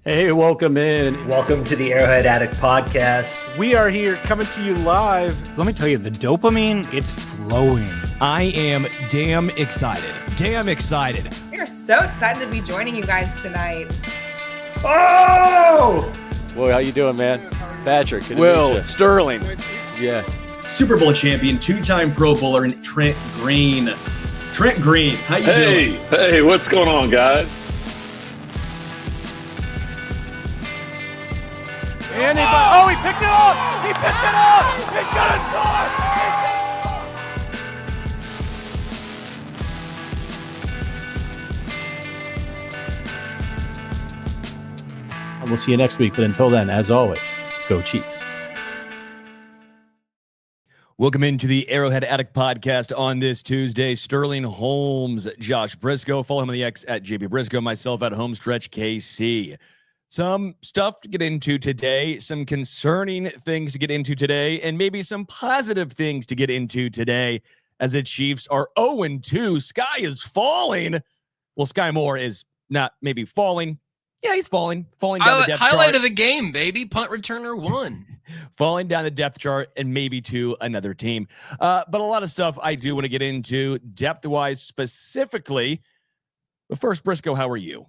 Hey, welcome in. Welcome to the Arrowhead Addict podcast. We are here coming to you live. Let me tell you, the dopamine, it's flowing. I am damn excited. Damn excited. We are so excited to be joining you guys tonight. Oh! Well, how you doing, man? Patrick. Will, Sterling. Yeah. Super Bowl champion, two-time Pro Bowler, and Trent Green. Trent Green, how you doing? Hey, what's going on, guys? Oh, he picked it up! He picked it up! He's gonna score! And we'll see you next week, but until then, as always, go Chiefs. Welcome into the Arrowhead Addict podcast on this Tuesday. Sterling, Holmes, Josh Brisco. Follow him on the X at JB Brisco. Myself at Homestretch KC. Some stuff to get into today, some concerning things to get into today, and maybe some positive things to get into today as the Chiefs are 0-2. Sky is falling. Well, Sky Moore is not maybe falling. Yeah, he's falling down the depth chart. Highlight of the game, baby. Punt returner 1. Falling down the depth chart and maybe to another team. But a lot of stuff I do want to get into depth-wise specifically. But first, Brisco, how are you?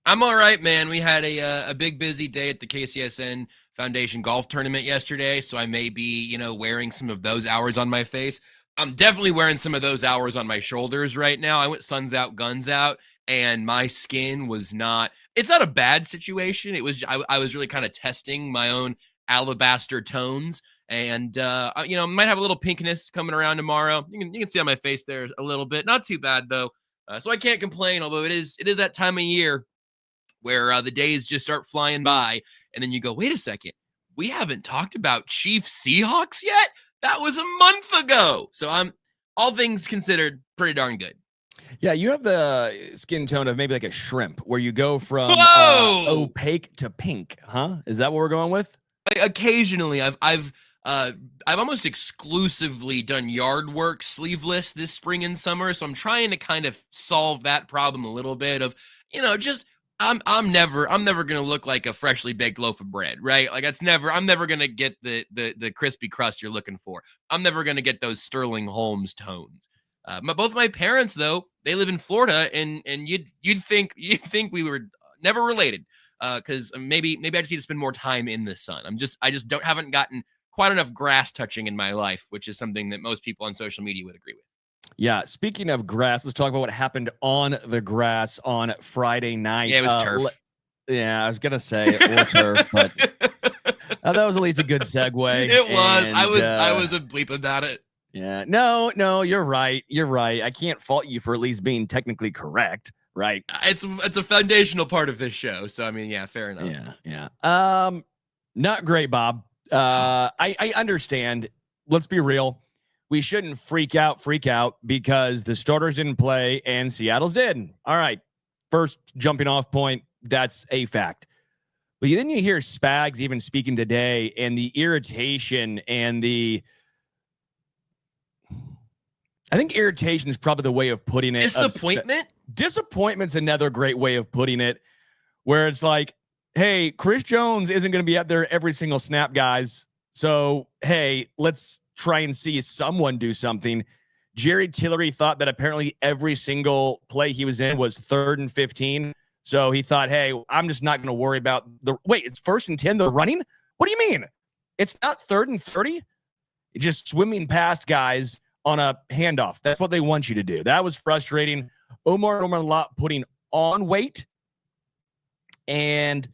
I'm all right, man. We had a big, busy day at the KCSN Foundation Golf Tournament yesterday, so I may be, wearing some of those hours on my face. I'm definitely wearing some of those hours on my shoulders right now. I went suns out, guns out, and my skin was not – it's not a bad situation. It was I was really kind of testing my own alabaster tones, and, might have a little pinkness coming around tomorrow. You can see on my face there a little bit. Not too bad, though. So I can't complain, although it is that time of year where the days just start flying by, and then you go, wait a second, we haven't talked about Chiefs Seahawks yet? That was a month ago. So I'm, all things considered, pretty darn good. Yeah, you have the skin tone of maybe like a shrimp, where you go from opaque to pink, huh? Is that what we're going with? Occasionally, I've almost exclusively done yard work sleeveless this spring and summer, so I'm trying to kind of solve that problem a little bit of, just I'm never gonna look like a freshly baked loaf of bread, right? Like I'm never gonna get the crispy crust you're looking for. I'm never gonna get those Sterling Holmes tones. Both my parents, though, they live in Florida, and you'd think we were never related, because maybe I just need to spend more time in the sun. I just haven't gotten quite enough grass touching in my life, which is something that most people on social media would agree with. Yeah, speaking of grass, let's talk about what happened on the grass on Friday night. Yeah, it was turf. I was gonna say it was turf, but that was at least a good segue. It was. And, I was a bleep about it. Yeah, no, you're right. I can't fault you for at least being technically correct, right? It's a foundational part of this show, so I mean, yeah, fair enough. Yeah. Not great, Bob. I understand. Let's be real. We shouldn't freak out because the starters didn't play and Seattle's did. All right. First jumping off point, that's a fact. But then you hear Spags even speaking today, and the irritation and I think irritation is probably the way of putting it. Disappointment? Disappointment's another great way of putting it, where it's like, hey, Chris Jones isn't going to be out there every single snap, guys. So, hey, let's try and see someone do something. Jerry Tillery thought that apparently every single play he was in was 3rd and 15. So he thought, hey, I'm just not going to worry about it's 1st and 10, they're running? What do you mean? It's not 3rd and 30? Just swimming past guys on a handoff. That's what they want you to do. That was frustrating. Omar Lot putting on weight and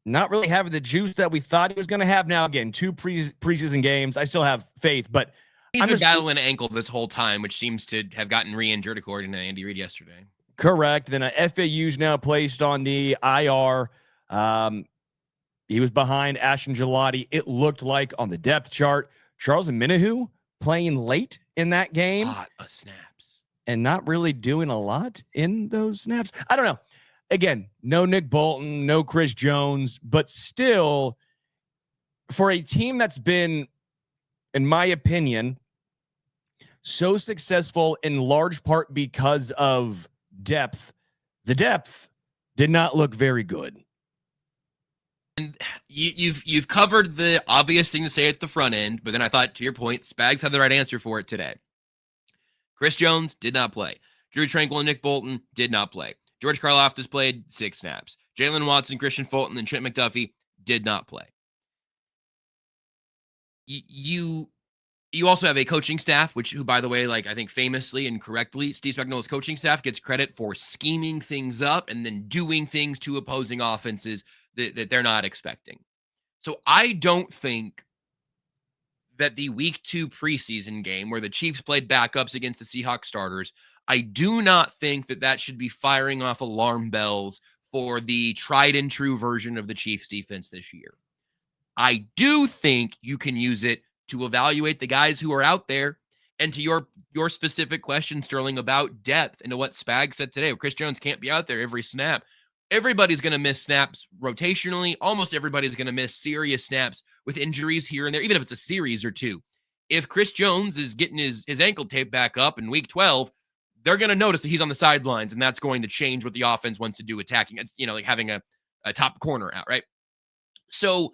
not really having the juice that we thought he was going to have. Now, again, 2 preseason games. I still have faith, but he's been battling an ankle this whole time, which seems to have gotten re-injured according to Andy Reid yesterday. Correct. Then FAU's now placed on the IR. He was behind Ashton Gelati. It looked like on the depth chart. Charles Omenihu playing late in that game. Lot of snaps. And not really doing a lot in those snaps. I don't know. Again, no Nick Bolton, no Chris Jones, but still, for a team that's been, in my opinion, so successful in large part because of depth, the depth did not look very good. You've covered the obvious thing to say at the front end, but then I thought, to your point, Spags had the right answer for it today. Chris Jones did not play. Drew Tranquill and Nick Bolton did not play. George Karlaftis played 6 snaps. Jalen Watson, Christian Fulton, and Trent McDuffie did not play. You also have a coaching staff, who, by the way, like I think famously and correctly, Steve Spagnuolo's coaching staff gets credit for scheming things up and then doing things to opposing offenses that they're not expecting. So I don't think that the week 2 preseason game where the Chiefs played backups against the Seahawks starters, I do not think that should be firing off alarm bells for the tried and true version of the Chiefs defense this year. I do think you can use it to evaluate the guys who are out there, and to your specific question, Sterling, about depth, and to what Spag said today. Chris Jones can't be out there every snap. Everybody's going to miss snaps rotationally. Almost everybody's going to miss serious snaps with injuries here and there, even if it's a series or two. If Chris Jones is getting his ankle tape back up in week 12, they're going to notice that he's on the sidelines, and that's going to change what the offense wants to do attacking. It's, like having a top corner out, right? So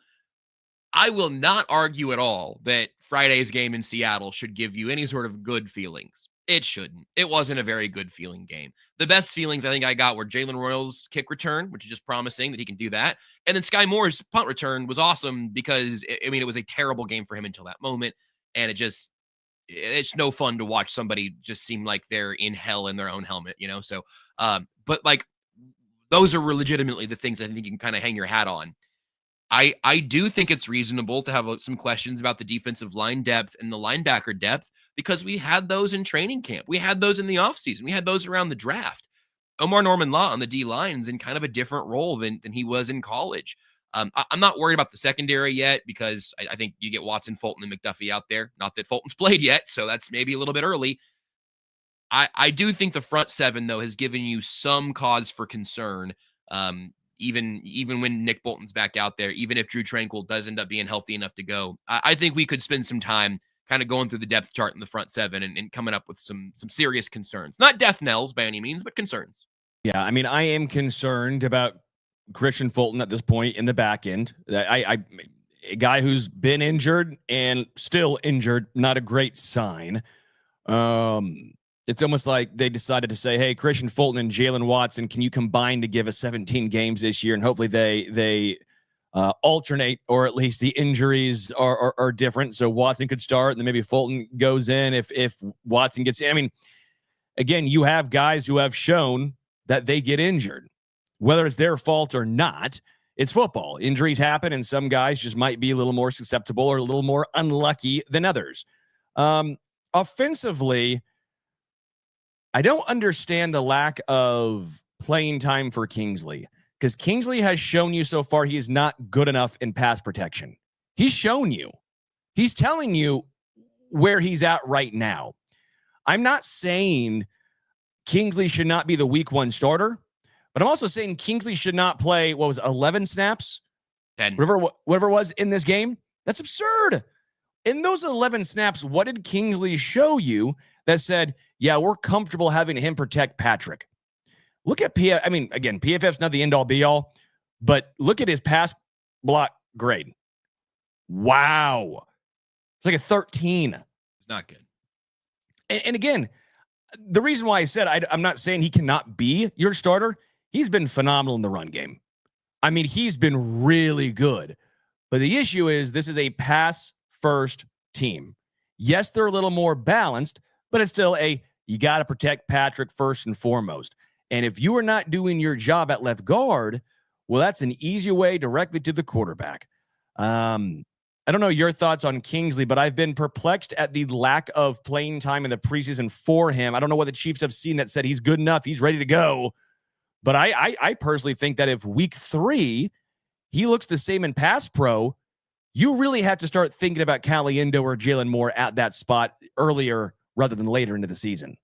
I will not argue at all that Friday's game in Seattle should give you any sort of good feelings. It shouldn't. It wasn't a very good feeling game. The best feelings I think I got were Jalen Royals' kick return, which is just promising that he can do that. And then Sky Moore's punt return was awesome because, it was a terrible game for him until that moment. And it's no fun to watch somebody just seem like they're in hell in their own helmet, So, but like, those are legitimately the things I think you can kind of hang your hat on. I do think it's reasonable to have some questions about the defensive line depth and the linebacker depth, because we had those in training camp. We had those in the offseason. We had those around the draft. Omar Norman-Law on the D-lines in kind of a different role than he was in college. I'm not worried about the secondary yet, because I think you get Watson, Fulton, and McDuffie out there. Not that Fulton's played yet, so that's maybe a little bit early. I do think the front seven, though, has given you some cause for concern, even when Nick Bolton's back out there, even if Drew Tranquill does end up being healthy enough to go. I think we could spend some time kind of going through the depth chart in the front seven and coming up with some serious concerns. Not death knells by any means, but concerns. Yeah, I am concerned about Christian Fulton at this point in the back end. A guy who's been injured and still injured, not a great sign. It's almost like they decided to say, hey, Christian Fulton and Jalen Watson, can you combine to give us 17 games this year? And hopefully they alternate, or at least the injuries are different. So Watson could start, and then maybe Fulton goes in if Watson gets in. Again, you have guys who have shown that they get injured. Whether it's their fault or not, it's football. Injuries happen, and some guys just might be a little more susceptible or a little more unlucky than others. Offensively, I don't understand the lack of playing time for Kingsley, because Kingsley has shown you so far he is not good enough in pass protection. He's shown you. He's telling you where he's at right now. I'm not saying Kingsley should not be the week 1 starter, but I'm also saying Kingsley should not play, 11 snaps? 10. Whatever it was in this game. That's absurd. In those 11 snaps, what did Kingsley show you that said, yeah, we're comfortable having him protect Patrick? Look at again, PFF's not the end-all be-all, but look at his pass block grade. Wow. It's like a 13. It's not good. And again, the reason why I said I'm not saying he cannot be your starter. He's been phenomenal in the run game. He's been really good. But the issue is this is a pass-first team. Yes, they're a little more balanced, but it's still you got to protect Patrick first and foremost. And if you are not doing your job at left guard, well, that's an easy way directly to the quarterback. I don't know your thoughts on Kingsley, but I've been perplexed at the lack of playing time in the preseason for him. I don't know what the Chiefs have seen that said he's good enough, he's ready to go. But I personally think that if week 3 he looks the same in pass pro, you really have to start thinking about Caliendo or Jalen Moore at that spot earlier rather than later into the season.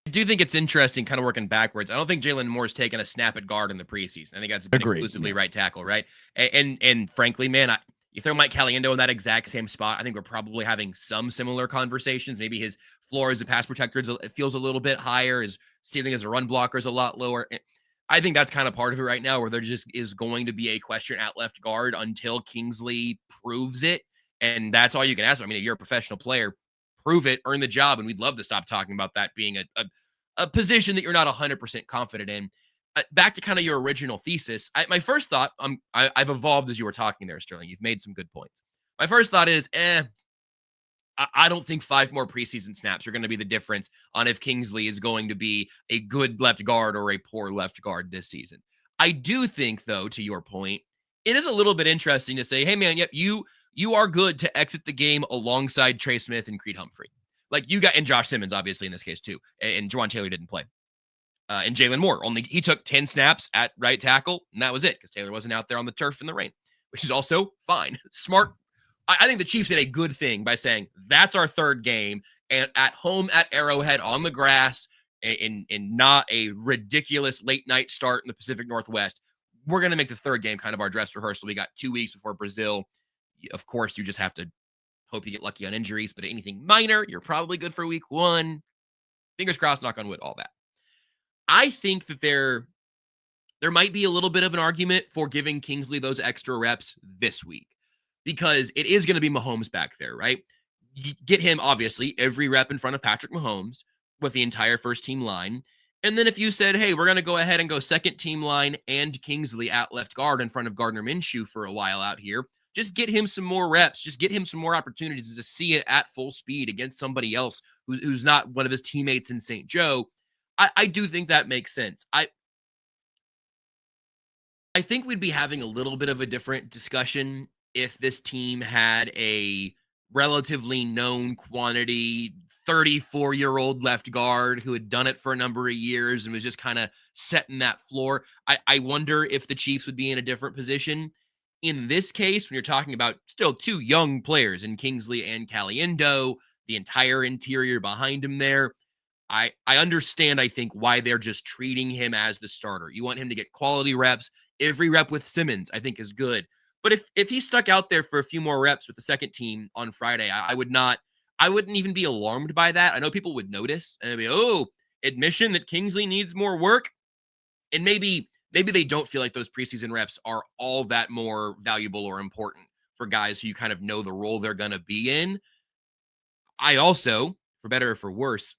I do think it's interesting kind of working backwards. I don't think Jalen Moore's taken a snap at guard in the preseason. I think that's been exclusively right tackle, right? And frankly, man, you throw Mike Caliendo in that exact same spot, I think we're probably having some similar conversations. Maybe his floor as a pass protector feels a little bit higher. His ceiling as a run blocker is a lot lower. I think that's kind of part of it right now, where there just is going to be a question at left guard until Kingsley proves it. And that's all you can ask. I mean, if you're a professional player, prove it, earn the job. And we'd love to stop talking about that being a position that you're not 100% confident in. Back to kind of your original thesis. My first thought, I've evolved as you were talking there, Sterling. You've made some good points. My first thought is, I don't think 5 more preseason snaps are going to be the difference on if Kingsley is going to be a good left guard or a poor left guard this season. I do think, though, to your point, it is a little bit interesting to say, hey, man, yep, you are good to exit the game alongside Trey Smith and Creed Humphrey. Like you got, and Josh Simmons, obviously, in this case, too. And Juwan Taylor didn't play. And Jalen Moore, he took 10 snaps at right tackle, and that was it, because Taylor wasn't out there on the turf in the rain, which is also fine. Smart. I think the Chiefs did a good thing by saying that's our third game, and at home at Arrowhead on the grass, in not a ridiculous late night start in the Pacific Northwest. We're going to make the third game kind of our dress rehearsal. We got 2 weeks before Brazil. Of course, you just have to hope you get lucky on injuries, but anything minor, you're probably good for week 1. Fingers crossed, knock on wood, all that. I think that there might be a little bit of an argument for giving Kingsley those extra reps this week, because it is going to be Mahomes back there, right? You get him, obviously, every rep in front of Patrick Mahomes with the entire first team line. And then if you said, hey, we're going to go ahead and go second team line and Kingsley at left guard in front of Gardner Minshew for a while out here, just get him some more reps, just get him some more opportunities to see it at full speed against somebody else who's not one of his teammates in St. Joe. I do think that makes sense. I think we'd be having a little bit of a different discussion if this team had a relatively known quantity 34-year-old left guard who had done it for a number of years and was just kind of setting that floor. I wonder if the Chiefs would be in a different position. In this case, when you're talking about still 2 young players in Kingsley and Caliendo, the entire interior behind him there, I understand, I think, why they're just treating him as the starter. You want him to get quality reps. Every rep with Simmons, I think, is good. But if he stuck out there for a few more reps with the second team on Friday, I wouldn't even be alarmed by that. I know people would notice and they'd be, admission that Kingsley needs more work. And maybe they don't feel like those preseason reps are all that more valuable or important for guys who you kind of know the role they're going to be in. I also, for better or for worse,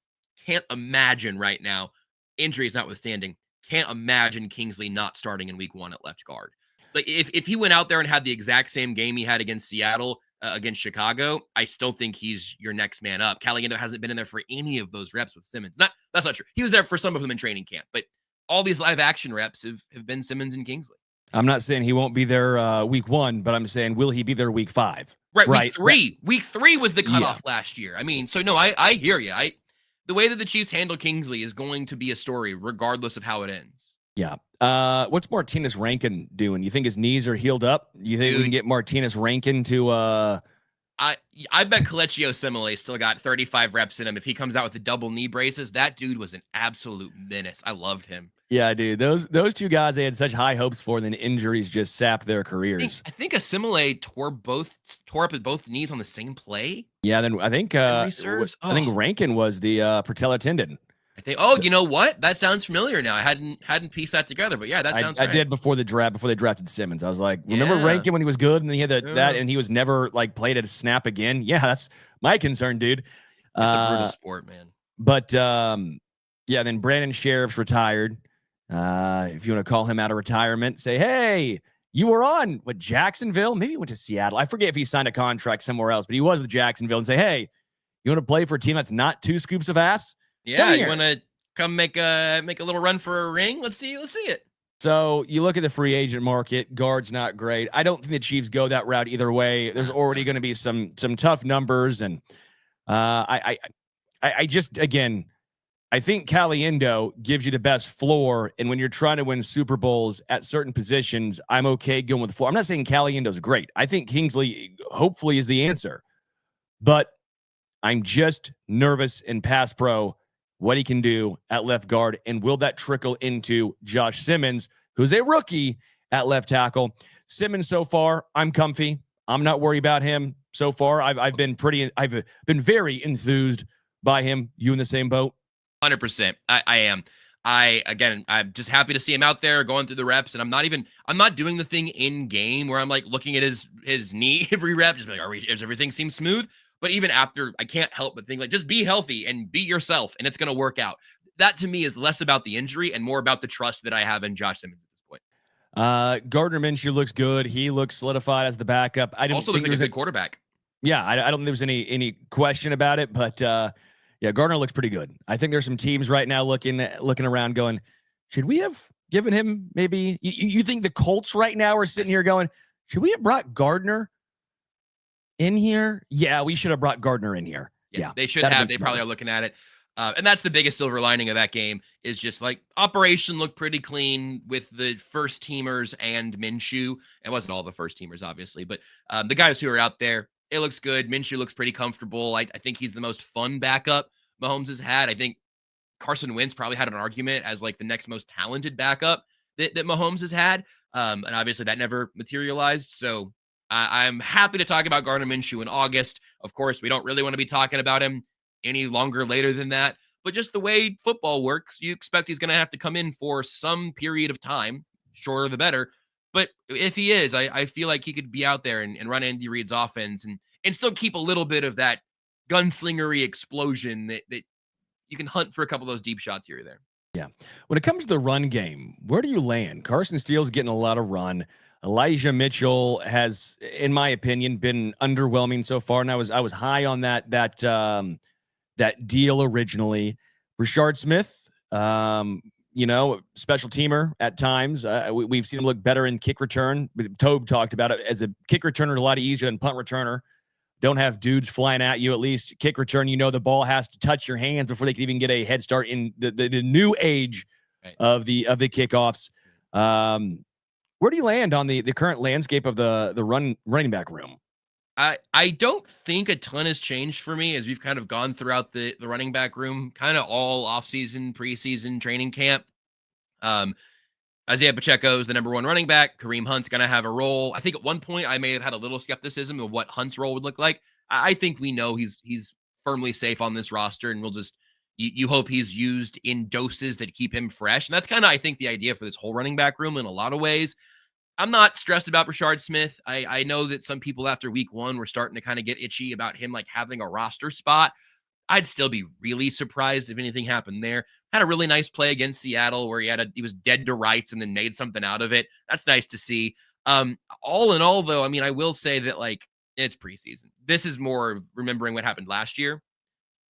can't imagine right now, injuries notwithstanding, can't imagine Kingsley not starting in week 1 at left guard. Like if he went out there and had the exact same game he had against Seattle, against Chicago, I still think he's your next man up. Caliendo hasn't been in there for any of those reps with Simmons. That's not true. He was there for some of them in training camp, but all these live action reps have been Simmons and Kingsley. I'm not saying he won't be there week 1, but I'm saying, will he be there week 5? Right. Week 3. Week 3 was the cutoff last year. I mean, so no, I hear you. The way that the Chiefs handle Kingsley is going to be a story regardless of how it ends. Yeah. What's Martinez Rankin doing? You think his knees are healed up? You think we can get Martinez Rankin to I bet Colecchio Simile still got 35 reps in him. If he comes out with the double knee braces, that dude was an absolute menace. I loved him. Yeah, dude. Those 2 guys they had such high hopes for, and then injuries just sapped their careers. I think Simile tore up at both knees on the same play. Yeah, then I think I think Rankin was the patellar tendon. I think. You know what? That sounds familiar now. I hadn't pieced that together, but yeah, that sounds. I did before they drafted Simmons. I was like, remember Rankin when he was good, and then he had that, and he was never like played at a snap again. Yeah, that's my concern, dude. It's a brutal sport, man. But yeah, then Brandon Sheriff's retired. If you want to call him out of retirement, say, hey, you were on with Jacksonville. Maybe he went to Seattle. I forget if he signed a contract somewhere else, but he was with Jacksonville. And say, hey, you want to play for a team that's not 2 scoops of ass? Yeah, you want to come make a little run for a ring? Let's see it. So you look at the free agent market. Guard's not great. I don't think the Chiefs go that route either way. There's already going to be some tough numbers, and I just, again, I think Caliendo gives you the best floor, and when you're trying to win Super Bowls at certain positions, I'm okay going with the floor. I'm not saying Caliendo's great. I think Kingsley hopefully is the answer, but I'm just nervous in pass pro what he can do at left guard, and will that trickle into Josh Simmons, who's a rookie at left tackle. Simmons so far, I'm comfy. I'm not worried about him so far. I've been very enthused by him. You in the same boat? 100%. I am. I'm just happy to see him out there going through the reps, and I'm not doing the thing in game where I'm like looking at his knee every rep, just like, does everything seem smooth? But even after, I can't help but think like, just be healthy and be yourself, and it's going to work out. That to me is less about the injury and more about the trust that I have in Josh Simmons at this point. Gardner Minshew looks good. He looks solidified as the backup. I also looks like a good quarterback. Yeah, I don't think there's any question about it, but yeah, Gardner looks pretty good. I think there's some teams right now looking around going, should we have given him maybe? You think the Colts right now are sitting here going, should we have brought Gardner in here? Yeah, we should have brought Gardner in here. Yeah, they should have. They probably are looking at it. And that's the biggest silver lining of that game is just like operation looked pretty clean with the first teamers and Minshew. It wasn't all the first teamers, obviously, but the guys who are out there, it looks good. Minshew looks pretty comfortable. I think he's the most fun backup Mahomes has had. I think Carson Wentz probably had an argument as like the next most talented backup that Mahomes has had. And obviously that never materialized. So I'm happy to talk about Gardner Minshew in August. Of course, we don't really want to be talking about him any longer later than that. But just the way football works, you expect he's going to have to come in for some period of time, shorter the better. But if he is, I feel like he could be out there and run Andy Reid's offense and still keep a little bit of that gunslingery explosion that you can hunt for a couple of those deep shots here or there. Yeah. When it comes to the run game, where do you land? Carson Steele's getting a lot of run. Elijah Mitchell has, in my opinion, been underwhelming so far. And I was high on that deal originally. Rashard Smith, special teamer at times. We've seen him look better in kick return. Tobe talked about it as a kick returner, a lot easier than punt returner. Don't have dudes flying at you. At least kick return, the ball has to touch your hands before they can even get a head start in the new age of the kickoffs. Where do you land on the current landscape of the running back room? I don't think a ton has changed for me as we've kind of gone throughout the running back room, kind of all offseason, preseason, training camp. Isaiah Pacheco is the number one running back. Kareem Hunt's going to have a role. I think at one point I may have had a little skepticism of what Hunt's role would look like. I think we know he's firmly safe on this roster, and we'll just you hope he's used in doses that keep him fresh. And that's kind of, I think, the idea for this whole running back room in a lot of ways. I'm not stressed about Rashard Smith. I know that some people after week one were starting to kind of get itchy about him like having a roster spot. I'd still be really surprised if anything happened there. Had a really nice play against Seattle where he was dead to rights and then made something out of it. That's nice to see. All in all, though, I mean, I will say that like it's preseason. This is more remembering what happened last year.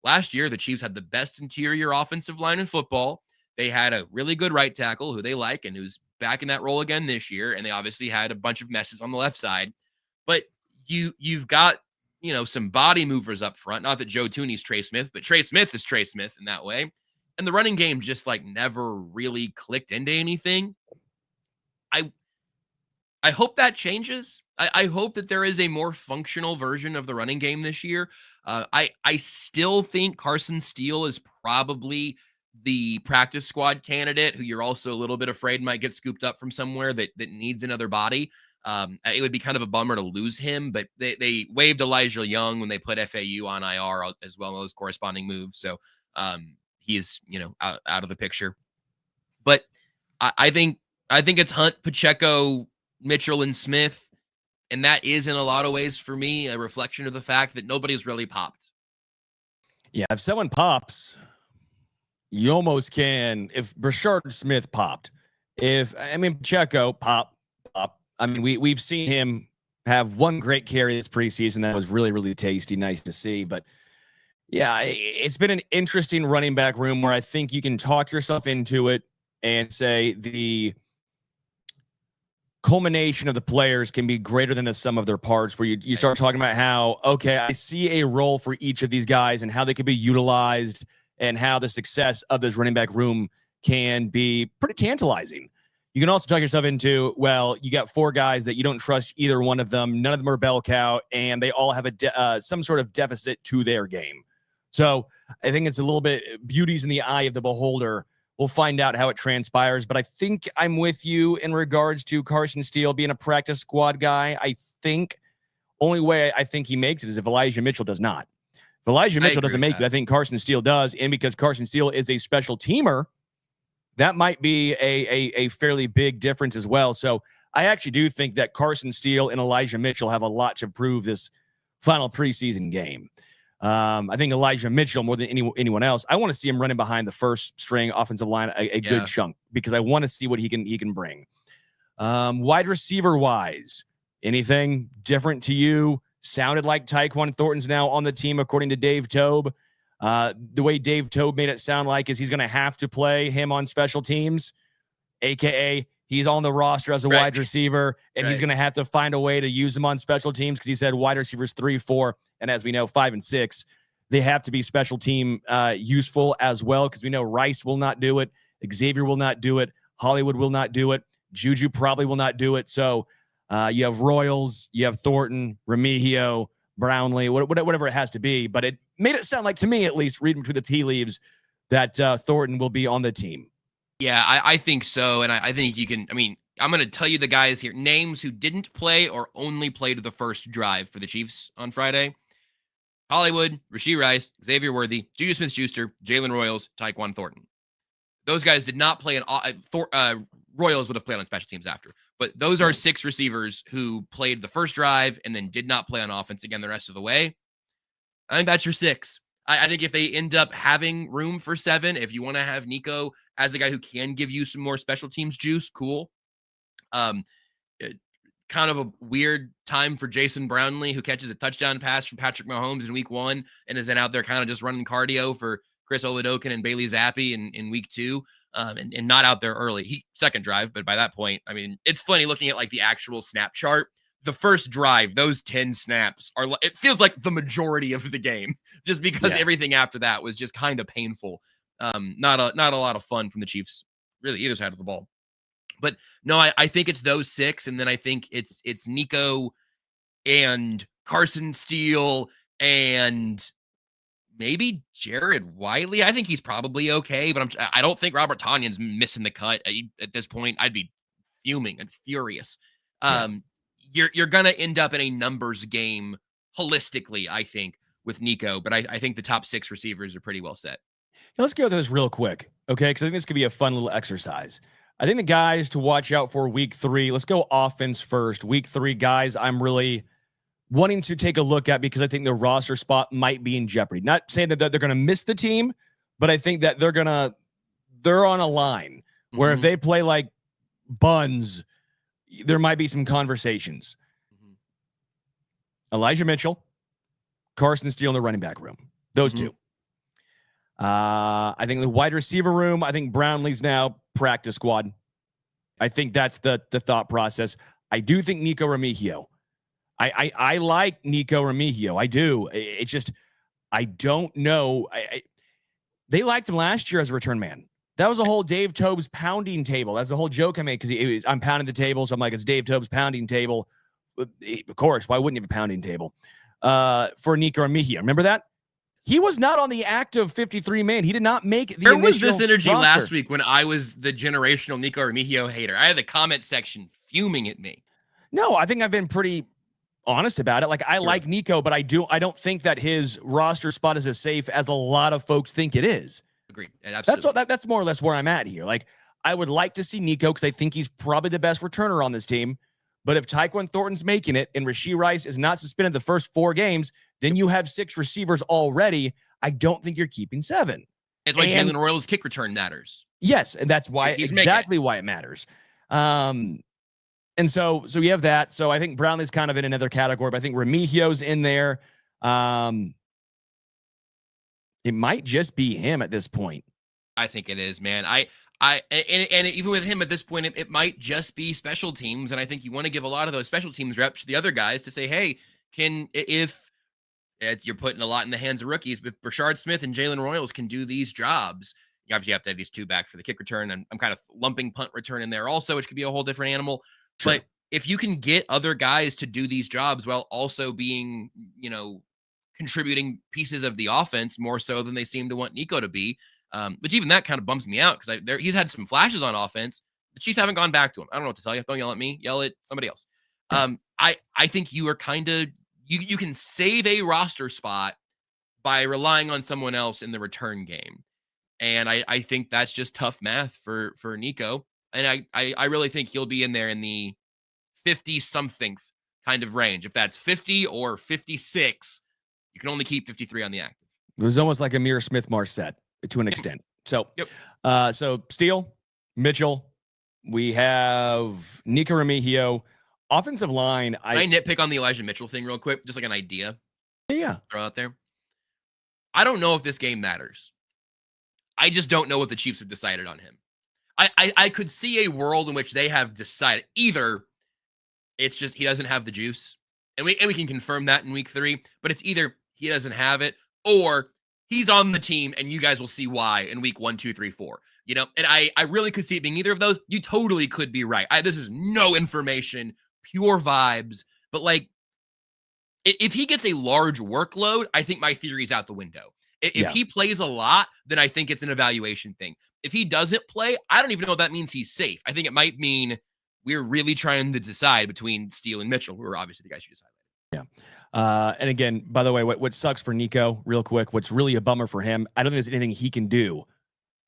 Last year, the Chiefs had the best interior offensive line in football. They had a really good right tackle who they like and who's back in that role again this year. And they obviously had a bunch of messes on the left side. But you've got, some body movers up front. Not that Joe Tooney's Trey Smith, but Trey Smith is Trey Smith in that way. And the running game just like never really clicked into anything. I hope that changes. I hope that there is a more functional version of the running game this year. I still think Carson Steele is probably the practice squad candidate who you're also a little bit afraid might get scooped up from somewhere that needs another body. It would be kind of a bummer to lose him, but they waived Elijah Young when they put FAU on IR as well as those corresponding moves. So he's, out of the picture. But I think it's Hunt, Pacheco, Mitchell, and Smith. And that is in a lot of ways for me a reflection of the fact that nobody's really popped. Yeah, if someone pops, you almost can. If Rashard Smith popped, Pacheco pop. I mean, we've seen him have one great carry this preseason that was really, really tasty, nice to see. But yeah, it's been an interesting running back room where I think you can talk yourself into it and say the culmination of the players can be greater than the sum of their parts, where you start talking about how, okay, I see a role for each of these guys and how they could be utilized and how the success of this running back room can be pretty tantalizing. You can also talk yourself into, well, you got four guys that you don't trust either one of them. None of them are bell cow, and they all have some sort of deficit to their game. So I think it's a little bit beauty's in the eye of the beholder. We'll find out how it transpires, but I think I'm with you in regards to Carson Steele being a practice squad guy. I think only way I think he makes it is if Elijah Mitchell does not. If Elijah Mitchell doesn't make it, I think Carson Steele does, and because Carson Steele is a special teamer, that might be a fairly big difference as well. So I actually do think that Carson Steele and Elijah Mitchell have a lot to prove this final preseason game. I think Elijah Mitchell, more than anyone else, I want to see him running behind the first string offensive line a good chunk, because I want to see what he can bring. Wide receiver wise, anything different to you? Sounded like Tyquan Thornton's now on the team, according to Dave Tobe. The way Dave Tobe made it sound like is he's going to have to play him on special teams, aka he's on the roster as a wide receiver, and he's going to have to find a way to use him on special teams, because he said wide receivers 3, 4, and as we know, 5 and 6, they have to be special team useful as well, because we know Rice will not do it, Xavier will not do it, Hollywood will not do it, Juju probably will not do it. So you have Royals, you have Thornton, Remigio, Brownlee, whatever it has to be. But it made it sound like, to me at least, reading between the tea leaves, that Thornton will be on the team. Yeah, I think so. And I think you can, I mean, I'm going to tell you the guys here, names who didn't play or only played the first drive for the Chiefs on Friday. Hollywood, Rashee Rice, Xavier Worthy, Juju Smith-Schuster, Jalen Royals, Tyquan Thornton. Those guys did not play Royals would have played on special teams after. But those are 6 receivers who played the first drive and then did not play on offense again the rest of the way. I think that's your 6. I think if they end up having room for 7, if you want to have Nico as a guy who can give you some more special teams juice, cool. Kind of a weird time for Jason Brownlee, who catches a touchdown pass from Patrick Mahomes in week 1 and is then out there kind of just running cardio for Chris Oladokun and Bailey Zappi in week 2, and not out there early. Second drive, but by that point, I mean, it's funny looking at like the actual snap chart. The first drive, those 10 snaps are, it feels like the majority of the game, just because everything after that was just kind of painful. Not a lot of fun from the Chiefs, really, either side of the ball. But no, I think it's those 6, and then I think it's Nico and Carson Steele and maybe Jared Wiley. I think he's probably okay, but I don't think Robert Tonyan's missing the cut at this point. I'd be fuming and furious. You're gonna end up in a numbers game holistically, I think, with Nico, but I think the top 6 receivers are pretty well set. Now let's go through this real quick, okay? Because I think this could be a fun little exercise. I think the guys to watch out for week 3. Let's go offense first. Week 3 guys, I'm really wanting to take a look at, because I think the roster spot might be in jeopardy. Not saying that they're going to miss the team, but I think that they're on a line where if they play like buns, there might be some conversations. Elijah Mitchell, Carson Steele in the running back room. Those 2. I think the wide receiver room, I think Brownlee's now practice squad. I think that's the thought process. I do think Nico Remigio. I like Nico Remigio. I do. It's just, I don't know. They liked him last year as a return man. That was the whole Dave Tobe's pounding table. That's the whole joke I made, because I'm pounding the table. So I'm like, it's Dave Tobe's pounding table. Of course, why wouldn't you have a pounding table for Nico Remigio? Remember that? He was not on the active 53 man. He did not make the. Where was this roster. energy last week when I was the generational Nico Remigio hater? I had the comment section fuming at me. No, I think I've been pretty honest about it. Like, I like Nico, but I don't think that his roster spot is as safe as a lot of folks think it is. Agreed. Absolutely. That's more or less where I'm at here. Like, I would like to see Nico, because I think he's probably the best returner on this team. But if Tyquan Thornton's making it and Rashee Rice is not suspended the first 4 games, then you have 6 receivers already. I don't think you're keeping 7. That's why Jalen Royals' kick return matters. Yes, and that's why why it matters. And so you have that. So I think Brownlee's kind of in another category, but I think Remigio's in there. It might just be him at this point. I think it is, man. And even with him at this point, it might just be special teams. And I think you want to give a lot of those special teams reps to the other guys to say, hey, if you're putting a lot in the hands of rookies, but Brashard Smith and Jalen Royals can do these jobs. You obviously have to have these 2 back for the kick return. And I'm kind of lumping punt return in there also, which could be a whole different animal. Sure. But if you can get other guys to do these jobs while also being, contributing pieces of the offense more so than they seem to want Nico to be, which even that kind of bums me out, because he's had some flashes on offense. The Chiefs haven't gone back to him. I don't know what to tell you. Don't yell at me. Yell at somebody else. I think you are kind of you can save a roster spot by relying on someone else in the return game. And I think that's just tough math for Nico. And I really think he'll be in there in the 50-something kind of range. If that's 50 or 56, you can only keep 53 on the active. It was almost like Amir Smith-Marset to an extent. So, so Steele, Mitchell, we have Nico Remigio, offensive line. Can I nitpick on the Elijah Mitchell thing real quick? Just like an idea. Yeah. Throw out there. I don't know if this game matters. I just don't know what the Chiefs have decided on him. I could see a world in which they have decided either it's just he doesn't have the juice, and we can confirm that in week 3, but it's either he doesn't have it or he's on the team and you guys will see why in week 1, 2, 3, 4. You know, and I really could see it being either of those. You totally could be right. This is no information, pure vibes, but like if he gets a large workload, I think my theory is out the window. If he plays a lot, then I think it's an evaluation thing. If he doesn't play, I don't even know if that means he's safe. I think it might mean we're really trying to decide between Steele and Mitchell, who are obviously the guys you just highlighted. Yeah. And again, by the way, what sucks for Nico, real quick, what's really a bummer for him, I don't think there's anything he can do.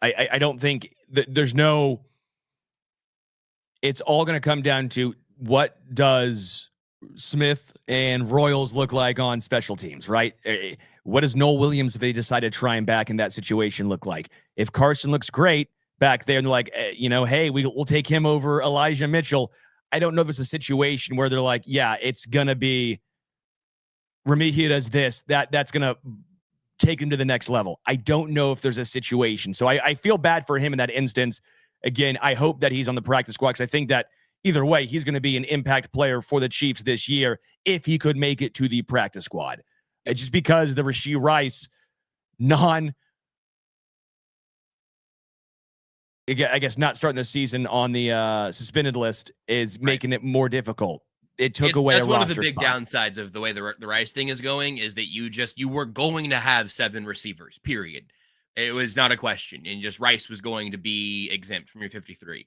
I don't think there's no, it's all going to come down to what does Smith and Royals look like on special teams, right? What does Noel Williams, if they decide to try him back in that situation, look like? If Carson looks great back there and they're like, hey, we'll take him over Elijah Mitchell. I don't know if it's a situation where they're like, yeah, it's going to be Remigio does this, that's going to take him to the next level. I don't know if there's a situation. So I feel bad for him in that instance. Again, I hope that he's on the practice squad because I think that either way, he's going to be an impact player for the Chiefs this year if he could make it to the practice squad. It's just because the Rashee Rice I guess not starting the season on the suspended list is making it more difficult. It took away that's a one of the roster big spot. downsides of the way the Rice thing is going is that you were going to have 7 receivers, period. It was not a question. And just Rice was going to be exempt from your 53.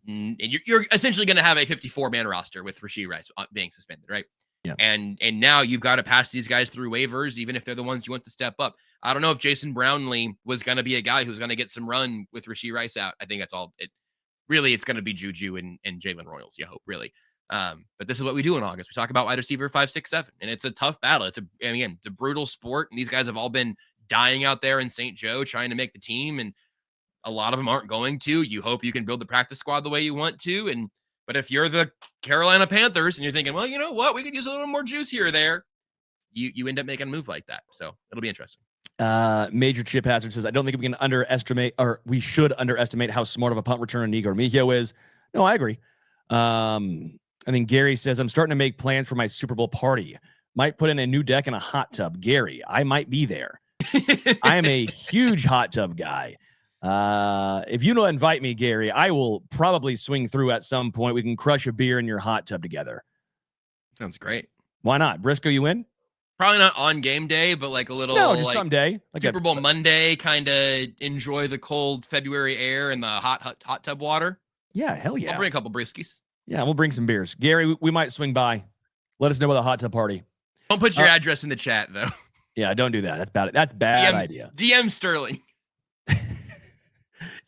And you're essentially going to have a 54-man roster with Rashee Rice being suspended, right? Yeah. And now you've got to pass these guys through waivers, even if they're the ones you want to step up. I don't know if Jason Brownlee was going to be a guy who's going to get some run with Rashee Rice out. I think that's all. It's going to be Juju and Jalen Royals. You hope, really. But this is what we do in August. We talk about wide receiver 5, 6, 7, and it's a tough battle. It's a brutal sport, and these guys have all been dying out there in St. Joe trying to make the team, and a lot of them aren't going to. You hope you can build the practice squad the way you want to, but if you're the Carolina Panthers and you're thinking, well, you know what, we could use a little more juice here or there, you end up making a move like that. So it'll be interesting. Major Chip Hazard says, I don't think we can underestimate, or we should underestimate how smart of a punt returner Nico Remigio is. No, I agree. I think Gary says, I'm starting to make plans for my Super Bowl party. Might put in a new deck and a hot tub. Gary, I might be there. I am a huge hot tub guy. If you don't invite me, Gary, I will probably swing through at some point. We can crush a beer in your hot tub together. Sounds great. Why not? Brisco, you in? Probably not on game day, but like a little, just someday, like Super Bowl Monday, kind of enjoy the cold February air and the hot tub water. Yeah, hell yeah. I'll bring a couple briskies. Yeah, we'll bring some beers. Gary, we might swing by. Let us know about the hot tub party. Don't put your address in the chat, though. Yeah, don't do that. That's bad. That's bad idea. DM Sterling.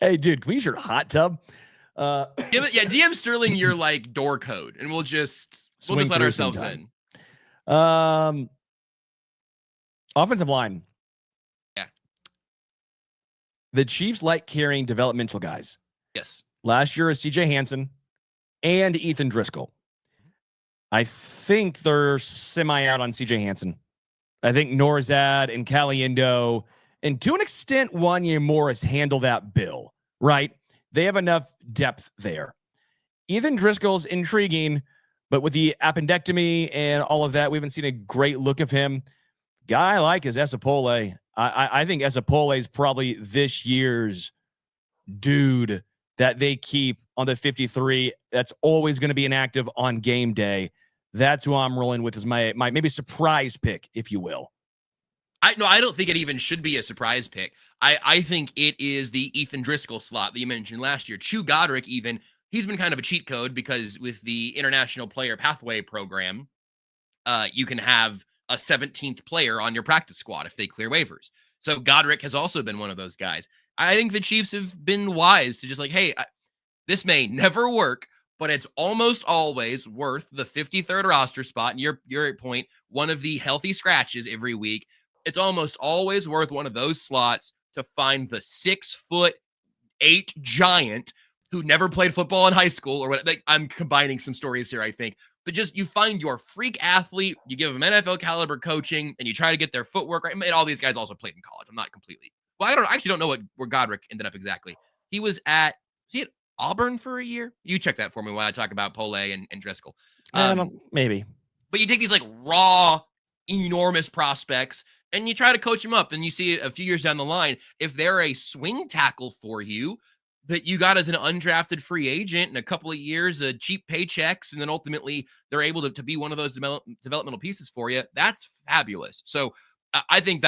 Hey, dude, can we use your hot tub? DM Sterling your like door code, and we'll just let ourselves in. Offensive line. Yeah. The Chiefs like carrying developmental guys. Yes. Last year is CJ Hansen and Ethan Driscoll. I think they're semi out on CJ Hansen. I think Norzad and Caliendo, and to an extent, Wanya Morris handle that bill, right? They have enough depth there. Ethan Driscoll's intriguing, but with the appendectomy and all of that, we haven't seen a great look of him. Guy I like is Esapole. I think Esapole is probably this year's dude that they keep on the 53. That's always going to be inactive on game day. That's who I'm rolling with as my maybe surprise pick, if you will. I don't think it even should be a surprise pick. I think it is the Ethan Driscoll slot that you mentioned last year. Chu Godric, even, he's been kind of a cheat code because with the International Player Pathway program, you can have a 17th player on your practice squad if they clear waivers. So Godric has also been one of those guys. I think the Chiefs have been wise to just like, hey, this may never work, but it's almost always worth the 53rd roster spot. And your point, one of the healthy scratches every week. It's almost always worth one of those slots to find the 6'8" giant who never played football in high school or what. Like, I'm combining some stories here, I think. But just you find your freak athlete, you give them NFL caliber coaching, and you try to get their footwork right. And all these guys also played in college. I'm not completely. Well, I actually don't know where Godric ended up exactly. He was at Auburn for a year. You check that for me while I talk about Pole and Driscoll. Maybe. But you take these like raw, enormous prospects and you try to coach them up, and you see a few years down the line, if they're a swing tackle for you that you got as an undrafted free agent in a couple of years, cheap paychecks, and then ultimately they're able to be one of those developmental pieces for you, that's fabulous. So I think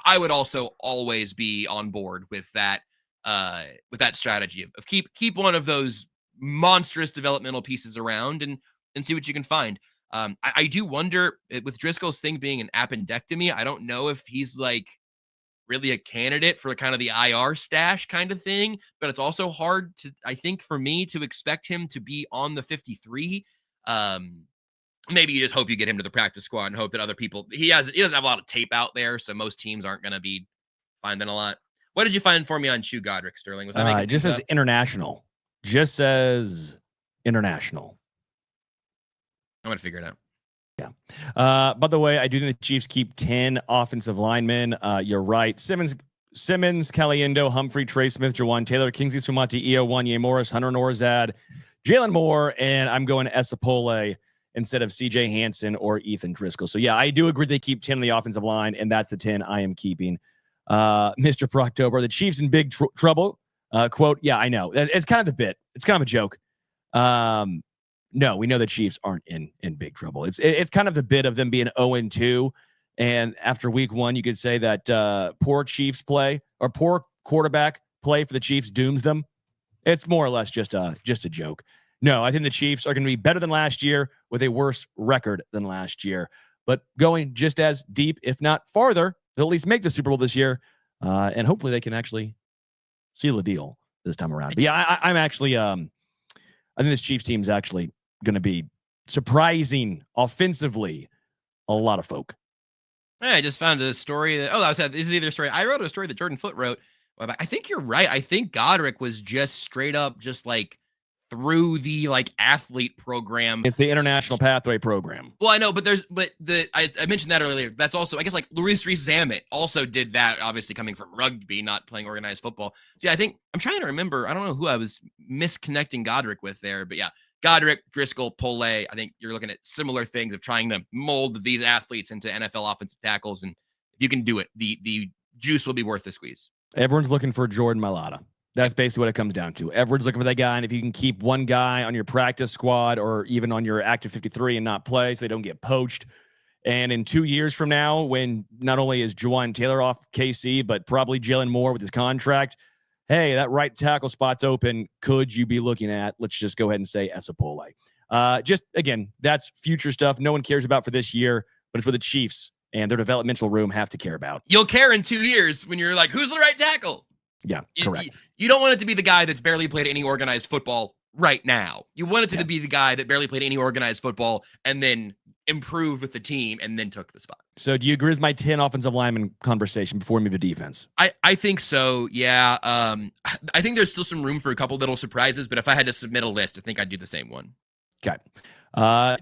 I would also always be on board with that strategy of keep one of those monstrous developmental pieces around and see what you can find. I do wonder, with Driscoll's thing being an appendectomy, I don't know if he's like really a candidate for kind of the IR stash kind of thing, but it's also hard to, I think, for me to expect him to be on the 53. Maybe you just hope you get him to the practice squad and hope that other people, he doesn't have a lot of tape out there, so most teams aren't going to be finding a lot. What did you find for me on Chew Godric, Sterling? Was that it just says international. Just says international. I'm going to figure it out. Yeah. By the way, I do think the Chiefs keep 10 offensive linemen. You're right. Simmons, Caliendo, Humphrey, Trey Smith, Jawan Taylor, Kingsley Sumati, Eo, Wanye Morris, Hunter Norzad, Jalen Moore, and I'm going Esapole instead of CJ Hansen or Ethan Driscoll. So, yeah, I do agree they keep 10 on the offensive line, and that's the 10 I am keeping. Mr. Proctober, the Chiefs in big trouble. Quote, yeah, I know. It's kind of the bit. It's kind of a joke. No, we know the Chiefs aren't in big trouble. It's kind of the bit of them being 0-2. And after week 1, you could say that poor Chiefs play or poor quarterback play for the Chiefs dooms them. It's more or less just a joke. No, I think the Chiefs are going to be better than last year with a worse record than last year. But going just as deep, if not farther, they'll at least make the Super Bowl this year. And hopefully they can actually seal the deal this time around. But yeah, I'm actually I think this Chiefs team is actually going to be surprising offensively a lot of folk. Yeah, I just found a story that, this is either a story. I wrote a story that Jordan Foote wrote. I think you're right. I think Godric was just straight up just like through the like athlete program. It's the International Pathway Program. Well, I know, but I mentioned that earlier. That's also, I guess, like Luis Zamet also did that, obviously coming from rugby, not playing organized football. So yeah, I think I'm trying to remember. I don't know who I was misconnecting Godric with there, but yeah, Godric, Driscoll, Pole. I think you're looking at similar things of trying to mold these athletes into NFL offensive tackles, and if you can do it, the juice will be worth the squeeze. Everyone's looking for Jordan Mailata. That's basically what it comes down to. Everyone's looking for that guy, and if you can keep one guy on your practice squad or even on your active 53 and not play so they don't get poached, and in 2 years from now, when not only is Jawan Taylor off KC, but probably Jalen Moore with his contract, hey, that right tackle spot's open. Could you be looking at, let's just go ahead and say Esapole. Just, again, that's future stuff no one cares about for this year, but it's what the Chiefs and their developmental room have to care about. You'll care in 2 years when you're like, who's the right tackle? Yeah, correct. You don't want it to be the guy that's barely played any organized football right now. You want it to be the guy that barely played any organized football and then improved with the team and then took the spot. So do you agree with my 10 offensive lineman conversation before we move to defense? I think so, yeah. I think there's still some room for a couple little surprises, but if I had to submit a list, I think I'd do the same one. Okay.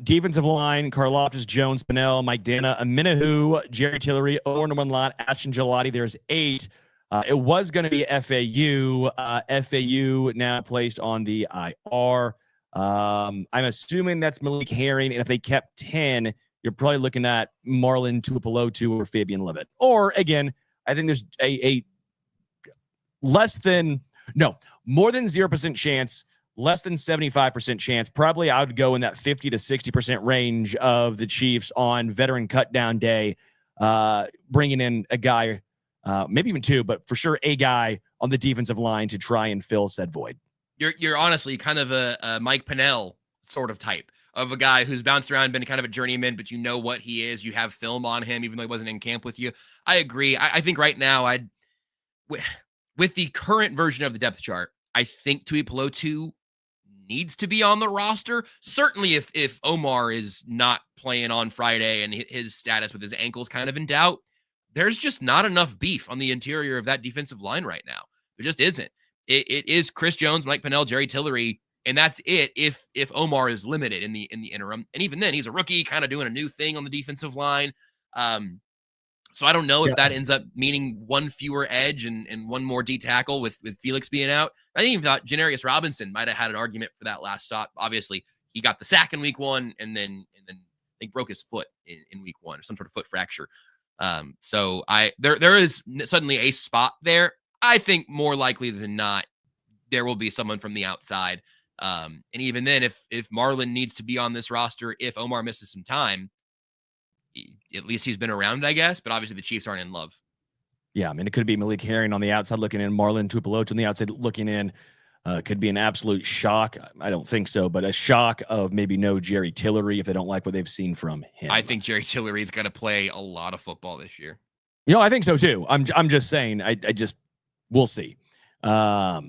Defensive line, Karlaftis, Jones, Pinnell, Mike Dana, Aminahu, Jerry Tillery, Owen Munlot, Ashton Gelati. There's 8. It was going to be FAU. FAU now placed on the IR. I'm assuming that's Malik Herring, and if they kept 10, you're probably looking at Marlon Tuipulotu or Fabian Levitt. Or, again, I think there's a more than 0% chance, less than 75% chance. Probably I would go in that 50 to 60% range of the Chiefs on veteran cutdown day, bringing in a guy, maybe even 2, but for sure a guy on the defensive line to try and fill said void. You're honestly kind of a Mike Pinnell sort of type of a guy who's bounced around, been kind of a journeyman, but you know what he is. You have film on him, even though he wasn't in camp with you. I agree. I think right now with the current version of the depth chart, I think Tuipulotu needs to be on the roster. Certainly if Omar is not playing on Friday and his status with his ankles kind of in doubt, there's just not enough beef on the interior of that defensive line right now. There just isn't. It is Chris Jones, Mike Pennell, Jerry Tillery, and that's it if Omar is limited in the interim. And even then, he's a rookie kind of doing a new thing on the defensive line. So I don't know if that ends up meaning one fewer edge and one more D tackle with Felix being out. I even thought Janarius Robinson might have had an argument for that last stop. Obviously, he got the sack in week 1 and then I think broke his foot in week 1 or some sort of foot fracture. So there is suddenly a spot there. I think more likely than not, there will be someone from the outside. And even then, if Marlon needs to be on this roster, if Omar misses some time, at least he's been around, I guess. But obviously the Chiefs aren't in love. Yeah, I mean, it could be Malik Herring on the outside looking in, Marlon Tuipulotu on the outside looking in. Could be an absolute shock. I don't think so, but a shock of maybe no Jerry Tillery if they don't like what they've seen from him. I think Jerry Tillery's going to play a lot of football this year. I think so too. I'm just saying. I just we'll see. I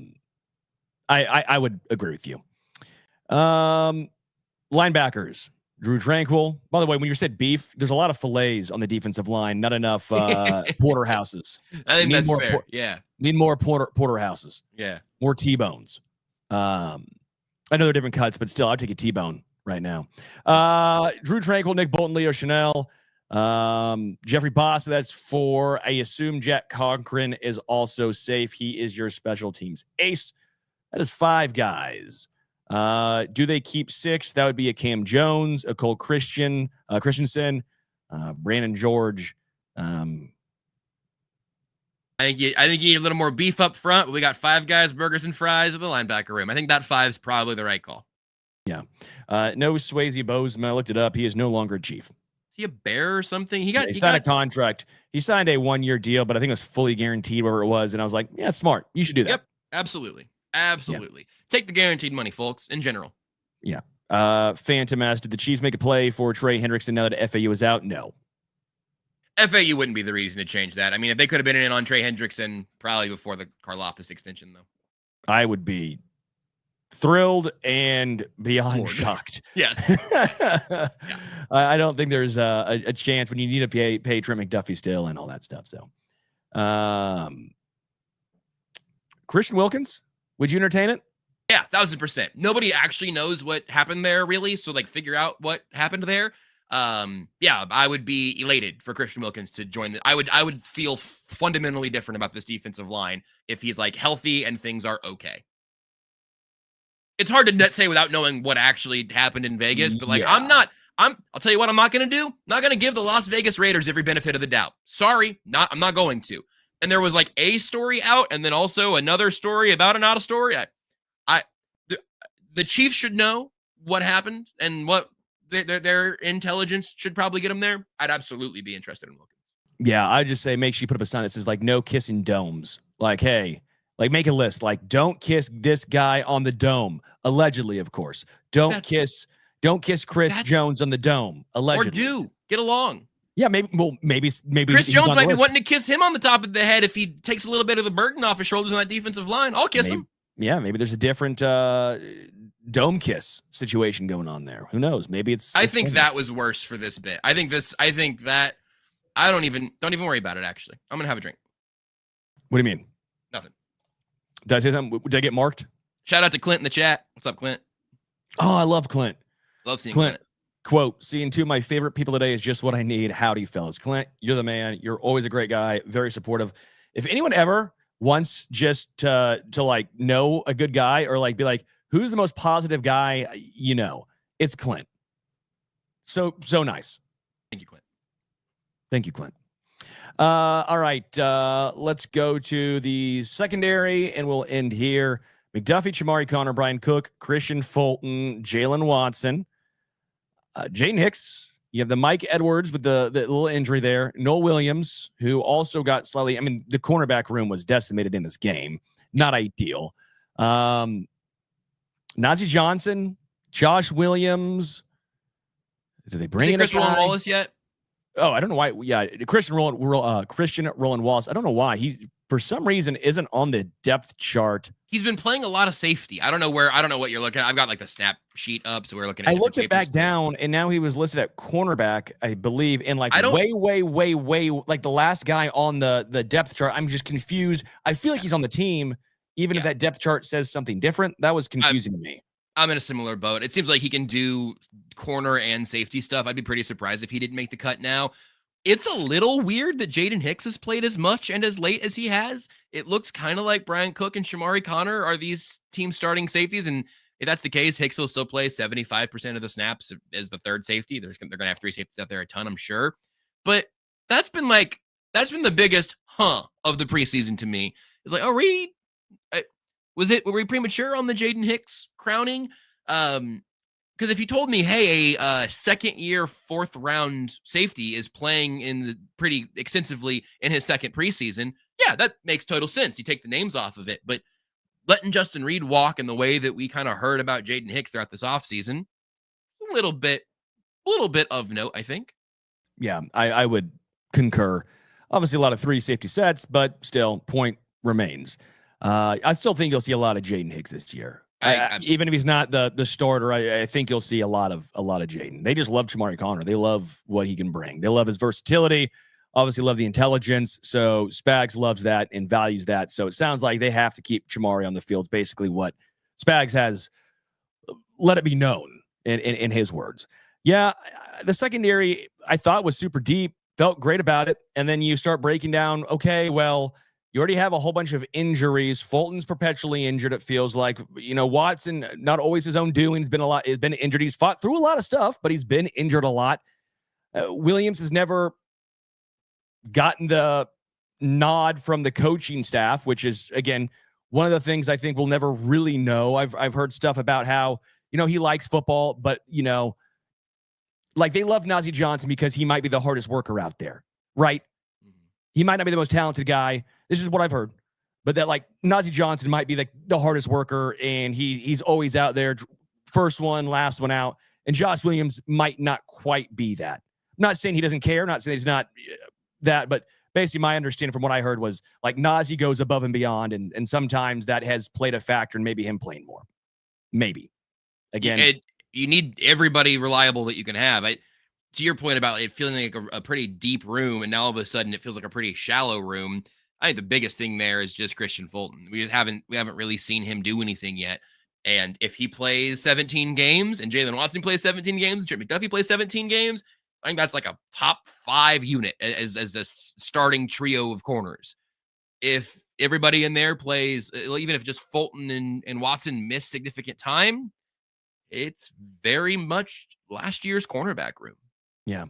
would agree with you. Linebackers. Drew Tranquil. By the way, when you said beef, there's a lot of fillets on the defensive line. Not enough porterhouses. I think that's more fair. Yeah. Need more porterhouses. Yeah. More T-bones. I know they're different cuts, but still, I'll take a T-bone right now. Drew Tranquil, Nick Bolton, Leo Chanel, Jeffrey Boss. That's 4. I assume Jack Cochran is also safe. He is your special teams ace. That is 5 guys. Do they keep 6? That would be a Cam Jones, a Cole Christensen, Brandon George. I think you need a little more beef up front, but we got 5 guys, burgers and fries at the linebacker room. I think that 5 is probably the right call. Yeah. No Swayze Bozeman. I looked it up. He is no longer chief. Is he a Bear or something? He signed a contract. He signed a 1-year deal, but I think it was fully guaranteed, whatever it was. And I was like, yeah, smart. You should do that. Yep. Absolutely. Absolutely. Yeah. Take the guaranteed money, folks, in general. Yeah. Phantom asked, did the Chiefs make a play for Trey Hendrickson now that FAU is out? No. FAU wouldn't be the reason to change that. I mean, if they could have been in on Trey Hendrickson probably before the Karlaftis extension, though. I would be thrilled and beyond shocked. Yeah. Yeah. I don't think there's a chance when you need to pay Trent McDuffie still and all that stuff. So, Christian Wilkins, would you entertain it? Yeah, 1,000%. Nobody actually knows what happened there, really. So, figure out what happened there. Yeah, I would be elated for Christian Wilkins to join. I would feel fundamentally different about this defensive line if he's healthy and things are okay. It's hard to say without knowing what actually happened in Vegas, but yeah. I'll tell you what I'm not going to do. I'm not going to give the Las Vegas Raiders every benefit of the doubt. Sorry, I'm not going to. And there was a story out and then also another story about not a story. The Chiefs should know what happened and what their intelligence should probably get them there. I'd absolutely be interested in Wilkins. Yeah, I'd just say make sure you put up a sign that says no kissing domes. Hey, make a list. Don't kiss this guy on the dome. Allegedly, of course. Don't kiss Chris Jones on the dome. Allegedly. Or get along. Yeah, maybe Chris Jones might be wanting to kiss him on the top of the head if he takes a little bit of the burden off his shoulders on that defensive line. I'll kiss him. Yeah, maybe there's a different dome kiss situation going on there. Who knows? Maybe it's. I think that was worse for this bit. I think that. I don't even worry about it. Actually, I'm gonna have a drink. What do you mean? Nothing. Did I say something? Did I get marked? Shout out to Clint in the chat. What's up, Clint? Oh, I love Clint. Love seeing Clint. Quote, seeing 2 of my favorite people today is just what I need. Howdy, fellas. Clint, you're the man. You're always a great guy. Very supportive. If anyone ever wants just to know a good guy or be who's the most positive guy, it's Clint. So nice. Thank you, Clint. Thank you, Clint. All right. Let's go to the secondary and we'll end here. McDuffie, Chamari Connor, Brian Cook, Christian Fulton, Jalen Watson, Jaden Hicks. You have the Mike Edwards with the little injury there. Noel Williams, who also got slightly, the cornerback room was decimated in this game. Not ideal. Najee Johnson, Josh Williams. Do they bring in Chris Roland Wallace yet? Oh, I don't know why. Yeah, Christian Roland Wallace. I don't know why. He for some reason isn't on the depth chart. He's been playing a lot of safety. I don't know what you're looking at. I've got like the snap sheet up, so we're looking at. I looked it back down, and now he was listed at cornerback, I believe, in like way like the last guy on the depth chart. I'm just confused. I feel like he's on the team, even if that depth chart says something different. That was confusing to me. I'm in a similar boat. It seems like he can do corner and safety stuff. I'd be pretty surprised if he didn't make the cut now. It's a little weird that Jaden Hicks has played as much and as late as he has. It looks kind of like Brian Cook and Shamari Connor are these team starting safeties. And if that's the case, Hicks will still play 75% of the snaps as the third safety. They're going to have three safeties out there a ton, I'm sure. But that's been the biggest of the preseason to me. It's like, oh, Reid, were we premature on the Jaden Hicks crowning? Because if you told me, hey, a second-year, fourth-round safety is playing pretty extensively in his second preseason, yeah, that makes total sense. You take the names off of it. But letting Justin Reid walk in the way that we kind of heard about Jaden Hicks throughout this offseason, a little bit of note, I think. Yeah, I would concur. Obviously, a lot of three safety sets, but still, point remains. I still think you'll see a lot of Jaden Hicks this year. Even if he's not the starter, I think you'll see a lot of Jaden. They just love Shamari Connor. They love what he can bring. They love his versatility. Obviously, love the intelligence. So Spags loves that and values that. So it sounds like they have to keep Shamari on the field. It's basically what Spags has let it be known in his words. Yeah, the secondary I thought was super deep. Felt great about it. And then you start breaking down, okay, well, you already have a whole bunch of injuries. Fulton's perpetually injured, it feels like. Watson, not always his own doing. He's been injured. He's fought through a lot of stuff, but he's been injured a lot. Williams has never gotten the nod from the coaching staff, which is, again, one of the things I think we'll never really know. I've heard stuff about how, he likes football, but, like they love Najee Johnson because he might be the hardest worker out there, right? He might not be the most talented guy. This is what I've heard. But that, like, Najee Johnson might be like the hardest worker, and he's always out there, first one, last one out. And Josh Williams might not quite be that. I'm not saying he doesn't care. I'm not saying he's not that. But basically my understanding from what I heard was, like, Najee goes above and beyond, and sometimes that has played a factor in maybe him playing more. Maybe. Again. You need everybody reliable that you can have. To your point about it feeling like a pretty deep room, and now all of a sudden it feels like a pretty shallow room. I think the biggest thing there is just Christian Fulton. We haven't really seen him do anything yet. And if he plays 17 games and Jalen Watson plays 17 games, and Trent McDuffie plays 17 games, I think that's like a top 5 unit as a starting trio of corners. If everybody in there plays, even if just Fulton and Watson miss significant time, it's very much last year's cornerback room. Yeah.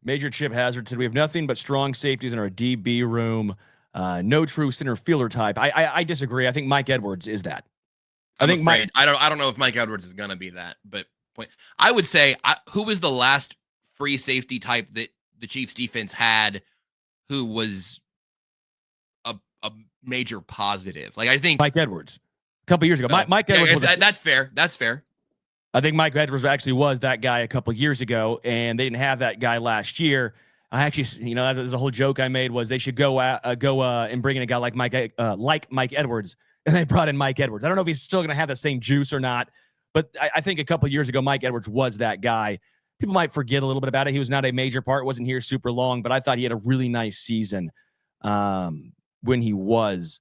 Major Chip Hazard said, we have nothing but strong safeties in our DB room. No true center fielder type. I disagree. I think Mike Edwards is that. I don't know if Mike Edwards is going to be that, but I would say who was the last free safety type that the Chiefs defense had who was a major positive? Like, I think Mike Edwards a couple years ago. Mike Edwards. That's fair. That's fair. I think Mike Edwards actually was that guy a couple years ago, and they didn't have that guy last year. I actually, there's a whole joke I made was they should go and bring in a guy like Mike Edwards, and they brought in Mike Edwards. I don't know if he's still going to have the same juice or not, but I think a couple years ago Mike Edwards was that guy. People might forget a little bit about it. He was not a major part, wasn't here super long, but I thought he had a really nice season when he was.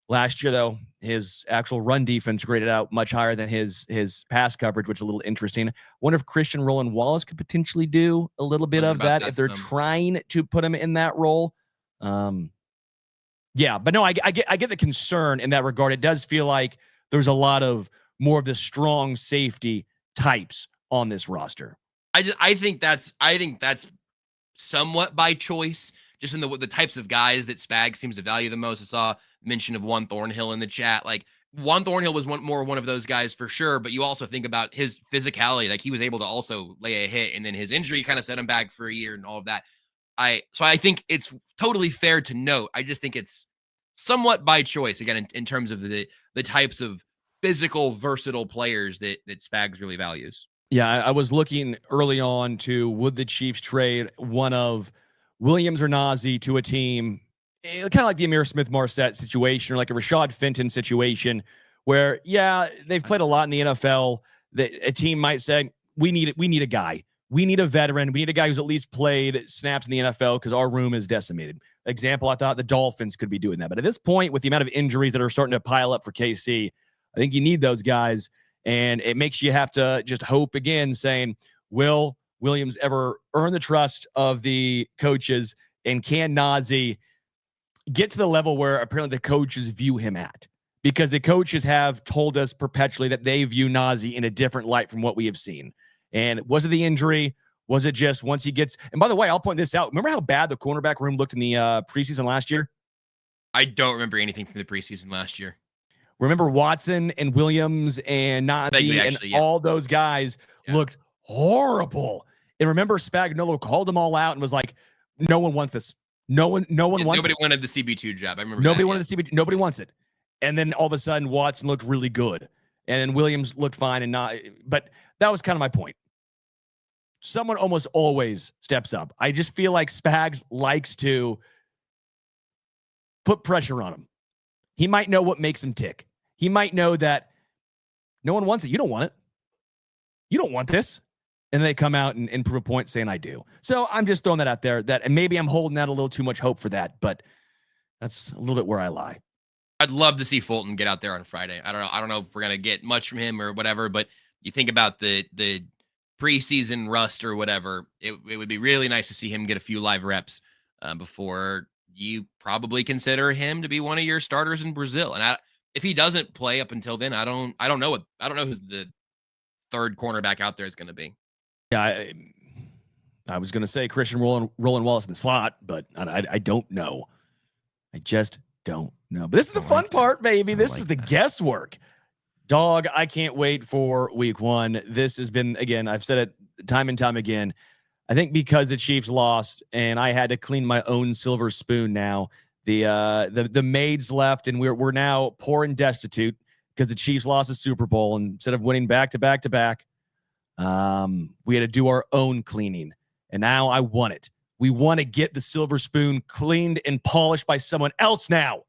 Last year, though, his actual run defense graded out much higher than his pass coverage, which is a little interesting. I wonder if Christian Roland Wallace could potentially do a little bit of that if they're trying to put him in that role. Yeah, but no, I get the concern in that regard. It does feel like there's a lot of more of the strong safety types on this roster. I think that's somewhat by choice, just in the types of guys that Spags seems to value the most. I saw mention of Juan Thornhill in the chat. Like, Juan Thornhill was one of those guys for sure, but you also think about his physicality. Like, he was able to also lay a hit, and then his injury kind of set him back for a year and all of that. So I think it's totally fair to note. I just think it's somewhat by choice, again, in terms of the types of physical, versatile players that Spags really values. Yeah, I was looking early on to would the Chiefs trade one of Williams or Najee to a team kind of like the Amir Smith-Marset situation or like a Rashad Fenton situation where, yeah, they've played a lot in the NFL. A team might say, we need a guy. We need a veteran. We need a guy who's at least played snaps in the NFL because our room is decimated. Example, I thought the Dolphins could be doing that. But at this point, with the amount of injuries that are starting to pile up for KC, I think you need those guys. And it makes you have to just hope again, saying, will Williams ever earn the trust of the coaches? And can Nazi get to the level where apparently the coaches view him at? Because the coaches have told us perpetually that they view Nazi in a different light from what we have seen. And was it the injury? Was it just once he gets... And by the way, I'll point this out. Remember how bad the cornerback room looked in the preseason last year? I don't remember anything from the preseason last year. Remember Watson and Williams and Nazi all those guys looked horrible. And remember Spagnuolo called them all out and was like, no one wants this. No one wants Nobody it. wanted the CB2 job. I remember Nobody wanted the CB2. Nobody wants it. And then all of a sudden Watson looked really good. And then Williams looked fine and not... But that was kind of my point. Someone almost always steps up. I just feel like Spags likes to put pressure on him. He might know what makes him tick. He might know that no one wants it. You don't want it. You don't want this. And they come out and prove a point saying I do. So I'm just throwing that out there. And maybe I'm holding out a little too much hope for that, but that's a little bit where I lie. I'd love to see Fulton get out there on Friday. I don't know if we're gonna get much from him or whatever, but you think about the preseason rust or whatever, it would be really nice to see him get a few live reps before you probably consider him to be one of your starters in Brazil. And if he doesn't play up until then, I don't know who the third cornerback out there is going to be. Yeah, I was going to say Christian Roland Wallace in the slot, but I don't know. I just don't know. But this is the fun part, baby. This is the guesswork. Dog, I can't wait for week one. This has been, again, I've said it time and time again. I think because the Chiefs lost and I had to clean my own silver spoon now, the maids left and we're now poor and destitute because the Chiefs lost the Super Bowl. And instead of winning back to back to back, we had to do our own cleaning. And now I want it. We want to get the silver spoon cleaned and polished by someone else now.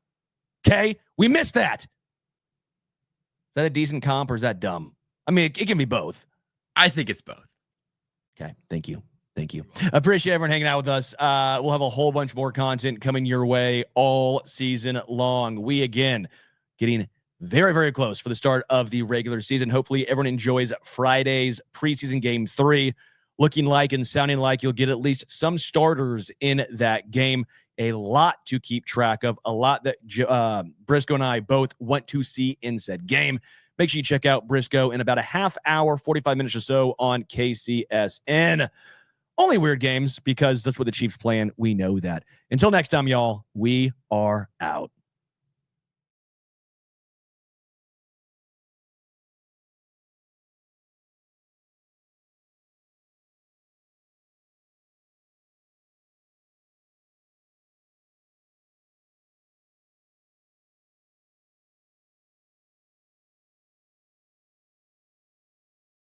Okay? We missed that. Is that a decent comp or is that dumb? I mean, it can be both. I think it's both. Okay. Thank you. Appreciate everyone hanging out with us. We'll have a whole bunch more content coming your way all season long. We, again, getting very, very close for the start of the regular season. Hopefully everyone enjoys Friday's preseason game 3. Looking like and sounding like you'll get at least some starters in that game. A lot to keep track of, a lot that Brisco and I both went to see in said game. Make sure you check out Brisco in about a half hour, 45 minutes or so on KCSN. Only weird games because that's what the Chiefs playing. We know that. Until next time, y'all, we are out.